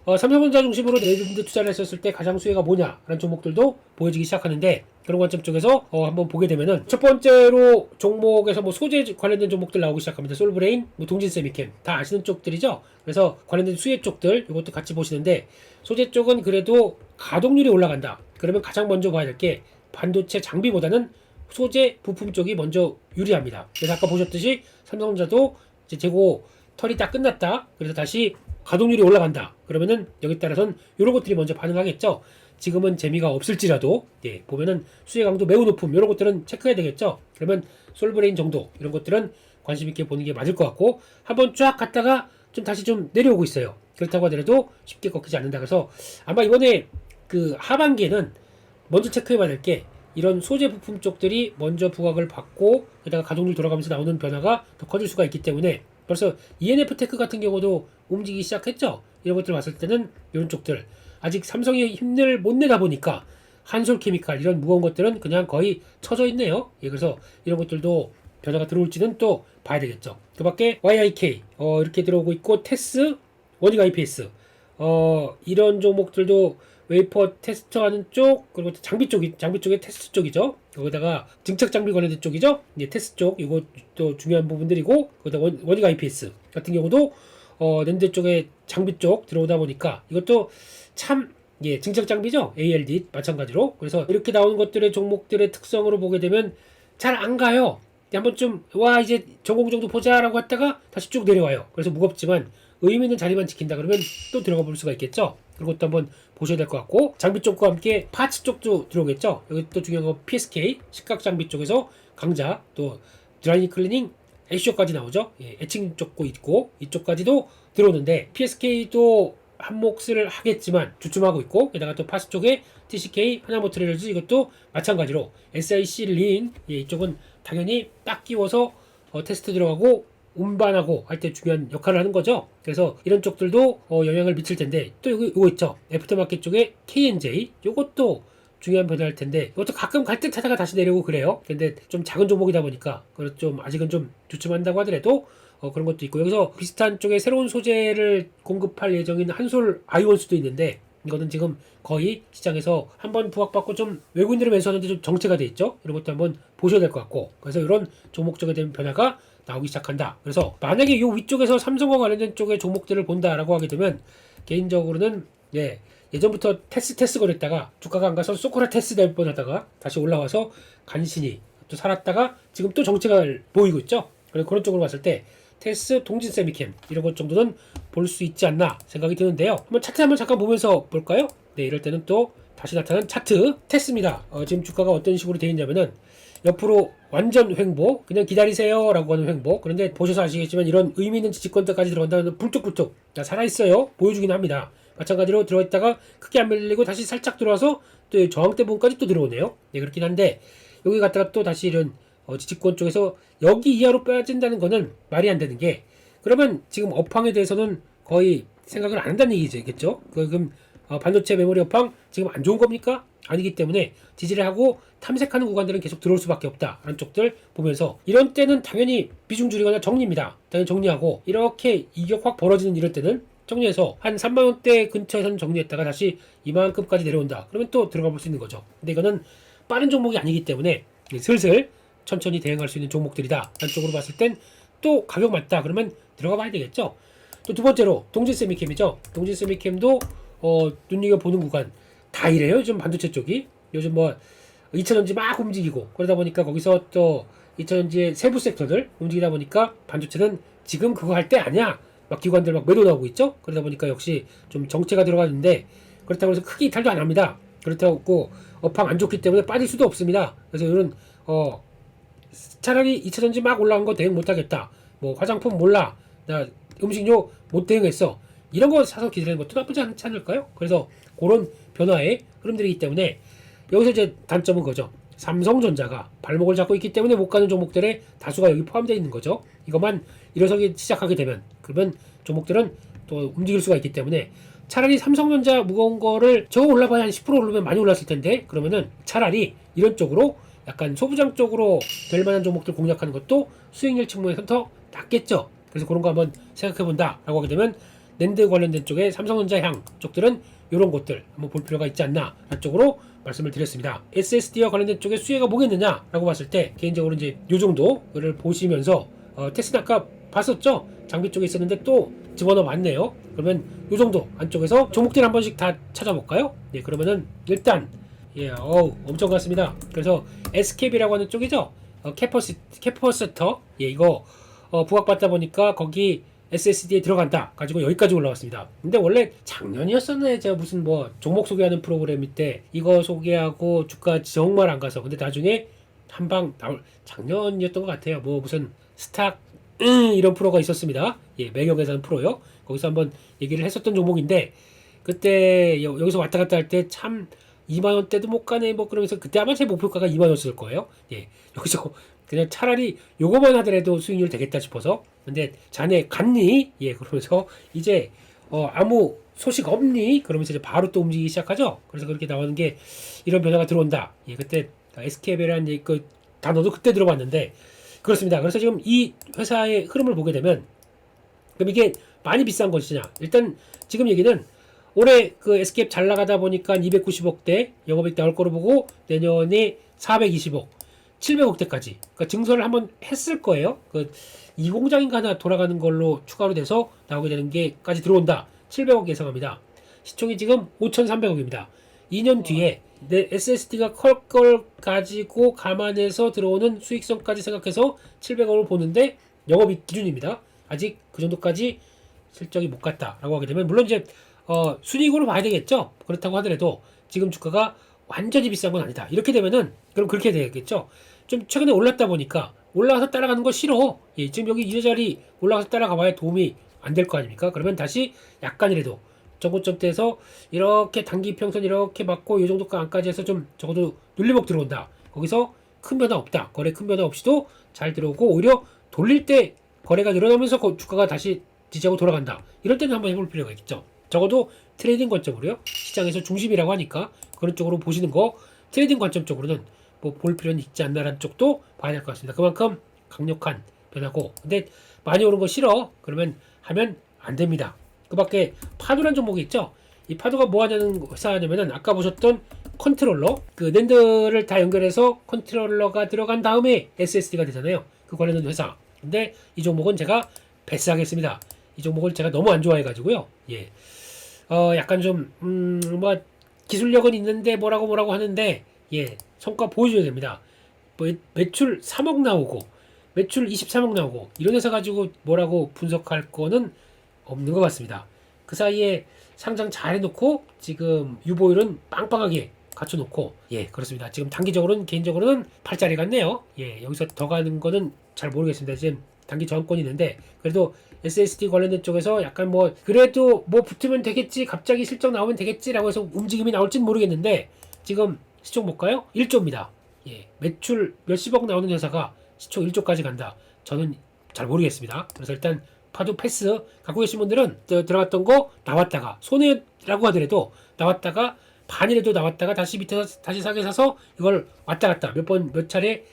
삼성전자 중심으로 내일분들 투자를 했었을 때 가장 수혜가 뭐냐라는 종목들도 보여지기 시작하는데, 그런 관점 쪽에서 한번 보게 되면은 첫 번째로 종목에서 뭐 소재 관련된 종목들 나오기 시작합니다. 솔브레인, 뭐 동진세미캠 다 아시는 쪽들이죠. 그래서 관련된 수혜 쪽들 이것도 같이 보시는데, 소재 쪽은 그래도 가동률이 올라간다. 그러면 가장 먼저 봐야 될 게 반도체 장비보다는 소재 부품 쪽이 먼저 유리합니다. 그래서 아까 보셨듯이 삼성전자도 이제 재고 털이 다 끝났다. 그래서 다시 가동률이 올라간다. 그러면은 여기 따라선 이런 것들이 먼저 반응하겠죠. 지금은 재미가 없을지라도 보면은 수혜 강도 매우 높음 이런 것들은 체크해야 되겠죠. 그러면 솔브레인 정도 이런 것들은 관심 있게 보는 게 맞을 것 같고, 한번 쫙 갔다가 좀 다시 좀 내려오고 있어요. 그렇다고 하더라도 쉽게 꺾이지 않는다. 그래서 아마 이번에 그 하반기에는 먼저 체크해봐야 될 게 이런 소재 부품 쪽들이 먼저 부각을 받고 게다가 가동률 돌아가면서 나오는 변화가 더 커질 수가 있기 때문에, 벌써 ENF테크 같은 경우도 움직이기 시작했죠. 이런 것들 봤을 때는 이런 쪽들 아직 삼성이 힘을 못 내다 보니까 한솔케미칼 이런 무거운 것들은 그냥 거의 처져 있네요. 그래서 이런 것들도 변화가 들어올지는 또 봐야 되겠죠. 그 밖에 YIK 이렇게 들어오고 있고, 테스, 원익 IPS 이런 종목들도 웨이퍼 테스터 하는 쪽, 그리고 장비 쪽의 테스트 쪽이죠. 거기다가 증착 장비 관련된 쪽이죠. 이제 테스트 쪽, 이것도 중요한 부분들이고, 거기다 원익 IPS 같은 경우도 랜드 쪽의 장비 쪽 들어오다 보니까 이것도 참 증착 장비죠. ALD 마찬가지로. 그래서 이렇게 나오는 것들의 종목들의 특성으로 보게 되면 잘 안 가요. 한번쯤 와 이제 전공 정도 보자라고 했다가 다시 쭉 내려와요. 그래서 무겁지만 의미 있는 자리만 지킨다 그러면 또 들어가 볼 수가 있겠죠. 그런 것도 한번 보셔야 될 것 같고, 장비 쪽과 함께 파츠 쪽도 들어오겠죠. 여기 또 중요한 건 PSK 식각 장비 쪽에서 강자, 또 드라이닝 클리닝 액쇼까지 나오죠. 애칭 쪽도 있고 이쪽까지도 들어오는데, PSK도 한 몫을 하겠지만 주춤하고 있고, 게다가 또 파스 쪽에 TCK, 하나모트레일즈 이것도 마찬가지로 SIC 링 이쪽은 당연히 딱 끼워서 테스트 들어가고 운반하고 할 때 중요한 역할을 하는 거죠. 그래서 이런 쪽들도 영향을 미칠 텐데, 또 이거 있죠. 애프터마켓 쪽에 KNJ 이것도 중요한 변화일 텐데, 이것도 가끔 갈 듯 하다가 다시 내려오고 그래요. 근데 좀 작은 종목이다 보니까 좀 아직은 좀 주춤한다고 하더라도 그런 것도 있고, 여기서 비슷한 쪽에 새로운 소재를 공급할 예정인 한솔 아이원수도 있는데, 이거는 지금 거의 시장에서 한번 부각받고 좀 외국인들을 매수하는데 좀 정체가 돼 있죠. 이런 것도 한번 보셔야 될 것 같고, 그래서 이런 종목 쪽에 대한 변화가 나오기 시작한다. 그래서 만약에 이 위쪽에서 삼성과 관련된 쪽의 종목들을 본다라고 하게 되면, 개인적으로는 예전부터 테스 거렸다가 주가가 안 가서 소크라테스 될 뻔하다가 다시 올라와서 간신히 또 살았다가 지금 또 정체가 보이고 있죠. 그래서 그런 쪽으로 봤을 때 테스, 동진세미캠 이런 것 정도는 볼 수 있지 않나 생각이 드는데요. 한번 차트 한번 잠깐 보면서 볼까요? 이럴 때는 또 다시 나타난 차트 테스입니다. 지금 주가가 어떤 식으로 되어 있냐면은 옆으로 완전 횡보, 그냥 기다리세요 라고 하는 횡보. 그런데 보셔서 아시겠지만 이런 의미 있는 지지권대까지 들어간다면 불뚝불뚝 살아있어요. 보여주긴 합니다. 마찬가지로 들어있다가 크게 안 밀리고 다시 살짝 들어와서 또 저항대 부분까지 또 들어오네요. 그렇긴 한데, 여기 갔다가 또 다시 이런 지지권 쪽에서 여기 이하로 빠진다는 거는 말이 안 되는 게, 그러면 지금 업황에 대해서는 거의 생각을 안 한다는 얘기겠죠. 그럼 반도체 메모리 업황 지금 안 좋은 겁니까? 아니기 때문에 지지를 하고 탐색하는 구간들은 계속 들어올 수밖에 없다라는 쪽들 보면서, 이런 때는 당연히 비중 줄이거나 정리입니다. 당연히 정리하고, 이렇게 이격 확 벌어지는 이럴 때는 정리해서 한 3만원대 근처에서는 정리했다가 다시 2만원급까지 내려온다. 그러면 또 들어가 볼 수 있는 거죠. 근데 이거는 빠른 종목이 아니기 때문에 슬슬 천천히 대응할 수 있는 종목들이다. 한쪽으로 봤을 땐 또 가격 맞다. 그러면 들어가 봐야 되겠죠. 또 두 번째로 동진세미캠이죠. 동진세미캠도 눈여겨보는 구간 다 이래요. 요즘 반도체 쪽이 요즘 뭐 2차전지 막 움직이고, 그러다 보니까 거기서 또 2차전지의 세부 섹터들 움직이다 보니까 반도체는 지금 그거 할 때 아니야. 막 기관들 막 매도 나오고 있죠. 그러다 보니까 역시 좀 정체가 들어가는데, 그렇다고 해서 크게 이탈도 안 합니다. 그렇다고 업황 안 좋기 때문에 빠질 수도 없습니다. 그래서 이런 차라리 2차전지 막 올라간 거 대응 못하겠다, 뭐 화장품 몰라, 나 음식료 못 대응했어, 이런 거 사서 기다리는 것도 나쁘지 않지 않을까요? 그래서 그런 변화의 흐름들이기 때문에 여기서 이제 단점은 거죠. 삼성전자가 발목을 잡고 있기 때문에 못 가는 종목들의 다수가 여기 포함되어 있는 거죠. 이것만 일어서기 시작하게 되면, 그러면 종목들은 또 움직일 수가 있기 때문에, 차라리 삼성전자 무거운 거를 저거 올라봐야 한 10% 오르면 많이 올랐을 텐데, 그러면은 차라리 이런 쪽으로 약간 소부장 쪽으로 될 만한 종목들 공략하는 것도 수익률 측면에서 더 낫겠죠. 그래서 그런 거 한번 생각해 본다 라고 하게 되면 낸드 관련된 쪽에 삼성전자 향 쪽들은 이런 곳들 한번 볼 필요가 있지 않나 라는 쪽으로 말씀을 드렸습니다. SSD와 관련된 쪽에 수혜가 뭐겠느냐라고 봤을 때 개인적으로 이제 요 정도를 보시면서 테스트 아까 봤었죠? 장비 쪽에 있었는데 또 집어넣어 봤네요. 그러면 요 정도 안쪽에서 종목들 한 번씩 다 찾아볼까요? 예, 그러면은 일단 엄청 같습니다. 그래서 SKB라고 하는 쪽이죠. 캐퍼시터 이거 부각받다 보니까 거기 SSD에 들어간다 가지고 여기까지 올라왔습니다. 근데 원래 작년이었었네. 제가 무슨 뭐 종목 소개하는 프로그램 때 이거 소개하고 주가 정말 안 가서 근데 나중에 한방 나올 작년이었던 것 같아요. 뭐 무슨 스탁 이런 프로가 있었습니다. 예, 매경에서 하는 프로요. 거기서 한번 얘기를 했었던 종목인데 그때 여기서 왔다 갔다 할 때 참 2만원대도 못 가네 뭐 그러면서 그때 아마 제 목표가가 2만원였을 거예요. 예, 여기서 그냥 차라리 요거만 하더라도 수익률 되겠다 싶어서 근데 자네 갔니? 예, 그러면서 이제 아무 소식 없니? 그러면서 이제 바로 또 움직이기 시작하죠. 그래서 그렇게 나오는 게 이런 변화가 들어온다. 예, 그때 SKB라는 그 단어도 그때 들어봤는데 그렇습니다. 그래서 지금 이 회사의 흐름을 보게 되면 그럼 이게 많이 비싼 것이냐? 일단 지금 얘기는 올해 그 SKF 잘 나가다 보니까 290억대 영업이익 나올 거로 보고 내년에 420억, 700억대까지 그러니까 증설을 한번 했을 거예요. 그 2공장인가 하나 돌아가는 걸로 추가로 돼서 나오게 되는 게까지 들어온다. 700억 예상합니다. 시총이 지금 5,300억입니다. 2년 뒤에 내 SSD가 클 걸 가지고 감안해서 들어오는 수익성까지 생각해서 700억을 보는데 영업이익 기준입니다. 아직 그 정도까지 실적이 못 갔다라고 하게 되면 물론 이제 순이익으로 봐야 되겠죠. 그렇다고 하더라도 지금 주가가 완전히 비싼 건 아니다. 이렇게 되면은 그럼 그렇게 되겠죠. 좀 최근에 올랐다 보니까 올라가서 따라가는 거 싫어. 예, 지금 여기 이 자리 올라가서 따라가 봐야 도움이 안 될 거 아닙니까? 그러면 다시 약간이라도 정고점대에서 이렇게 단기 평선 이렇게 맞고 이 정도 안까지 해서 좀 적어도 눌림목 들어온다. 거기서 큰 변화 없다. 거래 큰 변화 없이도 잘 들어오고 오히려 돌릴 때 거래가 늘어나면서 주가가 다시 지지하고 돌아간다. 이럴 때는 한번 해볼 필요가 있겠죠. 적어도 트레이딩 관점으로요. 시장에서 중심이라고 하니까 그런 쪽으로 보시는 거 트레이딩 관점 쪽으로는 뭐 볼 필요는 있지 않나라는 쪽도 봐야 될 것 같습니다. 그만큼 강력한 변화고 근데 많이 오른 거 싫어. 그러면 하면 안 됩니다. 그 밖에 파도란 종목이 있죠. 이 파도가 뭐 하냐는 회사냐면은 아까 보셨던 컨트롤러 그 낸드를 다 연결해서 컨트롤러가 들어간 다음에 SSD가 되잖아요. 그 관련된 회사. 근데 이 종목은 제가 패스하겠습니다. 이 종목을 제가 너무 안 좋아해 가지고요. 예. 약간 좀 뭐 기술력은 있는데 뭐라고 하는데 예. 성과 보여줘야 됩니다. 뭐 매출 3억 나오고 매출 23억 나오고 이런 회사 가지고 뭐라고 분석할 거는 없는 것 같습니다. 그 사이에 상장 잘 해놓고 지금 유보율은 빵빵하게 갖춰놓고 예 그렇습니다. 지금 단기적으로는 개인적으로는 8짜리 같네요. 예 여기서 더 가는 거는 잘 모르겠습니다. 지금 단기 저항권이 있는데 그래도 SSD 관련된 쪽에서 약간 뭐 그래도 뭐 붙으면 되겠지 갑자기 실적 나오면 되겠지라고 해서 움직임이 나올지는 모르겠는데 지금 시총 볼까요? 1조입니다. 예 매출 몇십억 나오는 회사가 시총 1조까지 간다. 저는 잘 모르겠습니다. 그래서 일단 파도 패스 갖고 계신 분들은 들어갔던 거 나왔다가 손해라고 하더라도 나왔다가 반이라도 나왔다가 다시 밑에서 다시 사게 사서 이걸 왔다 갔다 몇 차례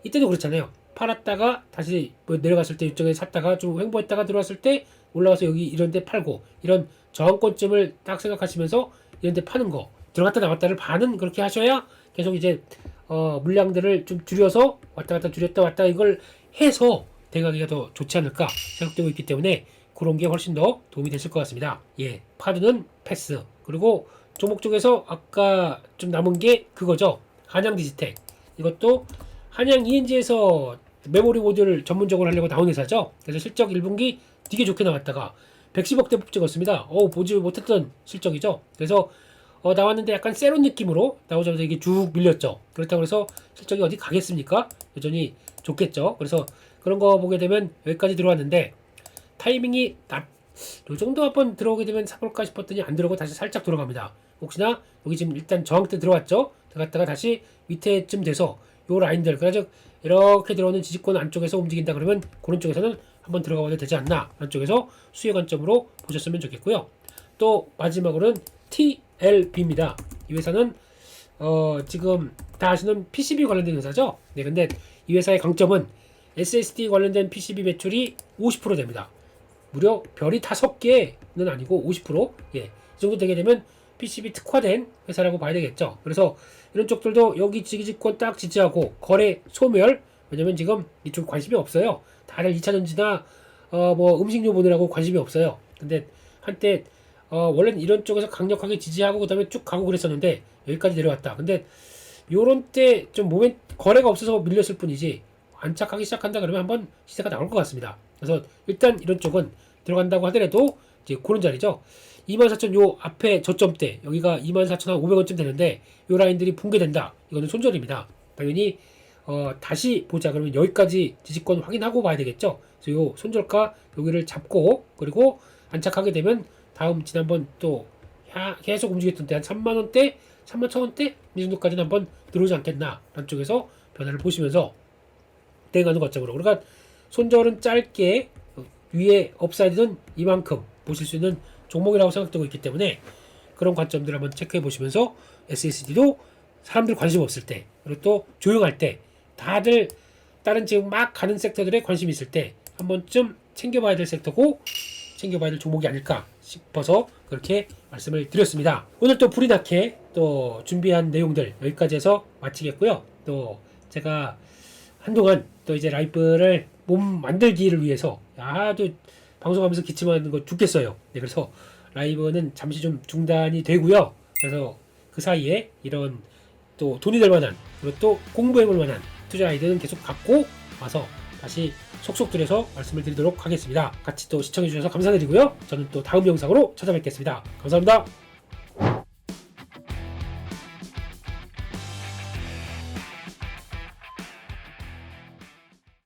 이때도 그렇잖아요. 팔았다가 다시 뭐 내려갔을 때 이쪽에 샀다가 좀 횡보했다가 들어왔을 때 올라와서 여기 이런 데 팔고 이런 저항권점을 딱 생각하시면서 이런 데 파는 거 들어갔다 나왔다를 반은 그렇게 하셔야 계속 이제 물량들을 좀 줄여서 왔다 갔다 줄였다 왔다 이걸 해서 대가기가 더 좋지 않을까 생각되고 있기 때문에 그런 게 훨씬 더 도움이 됐을 것 같습니다. 예, 파드는 패스. 그리고 종목 쪽에서 아까 좀 남은 게 그거죠. 한양 디지텍. 이것도 한양 ENG에서 메모리 모듈을 전문적으로 하려고 나온 회사죠. 그래서 실적 1분기 되게 좋게 나왔다가 110억대 푹 찍었습니다. 보지 못했던 실적이죠. 그래서 나왔는데 약간 세론 느낌으로 나오자마자 이게 쭉 밀렸죠. 그렇다고 해서 실적이 어디 가겠습니까? 여전히 좋겠죠. 그래서 그런 거 보게 되면 여기까지 들어왔는데 타이밍이 요 정도 한번 들어오게 되면 사볼까 싶었더니 안 들어오고 다시 살짝 돌아갑니다. 혹시나 여기 지금 일단 저항대 들어왔죠. 들어갔다가 다시 밑에쯤 돼서 요 라인들 그래서 이렇게 들어오는 지지권 안쪽에서 움직인다 그러면 그런 쪽에서는 한번 들어가 봐도 되지 않나 라는 쪽에서 수혜 관점으로 보셨으면 좋겠고요. 또 마지막으로는 TLB입니다. 이 회사는 지금 다 아시는 PCB 관련된 회사죠. 네, 근데 이 회사의 강점은 SSD 관련된 PCB 매출이 50% 됩니다. 무려 별이 5개는 아니고 50%, 이 정도 되게 되면 PCB 특화된 회사라고 봐야 되겠죠. 그래서 이런 쪽들도 여기 지지권 딱 지지하고 거래 소멸, 왜냐면 지금 이쪽 관심이 없어요. 다들 2차전지나 뭐 음식료 보느라고 관심이 없어요. 근데 한때 원래는 이런 쪽에서 강력하게 지지하고 그 다음에 쭉 가고 그랬었는데 여기까지 내려왔다. 근데 요런 때 좀 거래가 없어서 밀렸을 뿐이지 안착하기 시작한다 그러면 한번 시세가 나올 것 같습니다. 그래서 일단 이런 쪽은 들어간다고 하더라도 이제 그런 자리죠. 24,000 요 앞에 저점대 여기가 24,500원쯤 되는데 요 라인들이 붕괴된다. 이거는 손절입니다. 당연히 다시 보자 그러면 여기까지 지지권 확인하고 봐야 되겠죠. 그래서 요 손절가 여기를 잡고 그리고 안착하게 되면 다음 지난번 또 계속 움직였던 때 한 3만원대 31,000원대 이 정도까지는 한번 들어오지 않겠나 라는 쪽에서 변화를 보시면서 대응하는 것점으로. 그러니까 손절은 짧게 위에 업사이드는 이만큼 보실 수 있는 종목이라고 생각되고 있기 때문에 그런 관점들 한번 체크해 보시면서 SSD도 사람들 관심 없을 때 그리고 또 조용할 때 다들 다른 지금 막 가는 섹터들에 관심이 있을 때 한 번쯤 챙겨봐야 될 섹터고 챙겨봐야 될 종목이 아닐까 싶어서 그렇게 말씀을 드렸습니다. 오늘 또 불이 나게 또 준비한 내용들 여기까지 해서 마치겠고요. 또 제가 한동안 또 이제 라이브를 몸 만들기를 위해서 아주 방송하면서 기침하는 거 죽겠어요. 네, 그래서 라이브는 잠시 좀 중단이 되고요. 그래서 그 사이에 이런 또 돈이 될 만한 그리고 또 공부해 볼 만한 투자 아이디어는 계속 갖고 와서 다시 속속 들여서 말씀을 드리도록 하겠습니다. 같이 또 시청해 주셔서 감사드리고요. 저는 또 다음 영상으로 찾아뵙겠습니다. 감사합니다.